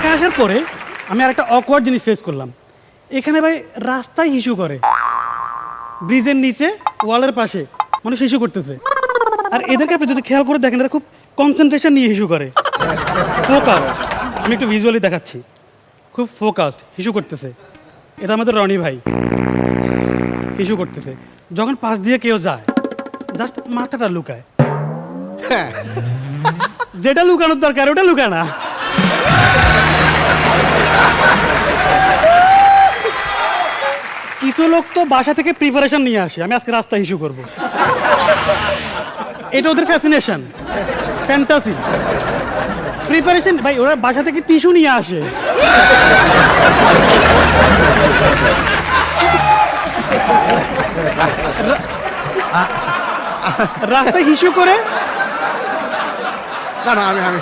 ঢাকা আসার পরে আমি আর একটা অকওয়ার্ড জিনিস ফেস করলাম। এখানে ভাই রাস্তায় হিসু করে, ব্রিজের নিচে ওয়ালের পাশে মানুষ হিসু করতেছে। আর এদেরকে আপনি যদি খেয়াল করে দেখেন, এরা খুব কনসেন্ট্রেশন নিয়ে হিসু করে, ফোকাসড। আমি একটু ভিজুয়ালি দেখাচ্ছি, খুব ফোকাসড হিসু করতেছে। এটা আমাদের রনি ভাই হিসু করতেছে। যখন পাশ দিয়ে কেউ যায় জাস্ট মাথাটা লুকায়, যেটা লুকানোর দরকার ওটা লুকায় না। কিছু লোক তো বাসা থেকে প্রিপারেশন নিয়ে আসে, আমি আজকে রাস্তা ইস্যু করব। এটা ওদের ফ্যাসিনেশন, ফ্যান্টাসি, প্রিপারেশন। ভাই ওরা বাসা থেকে টিস্যু নিয়ে আসে। রাস্তায় ইস্যু করে না না আমি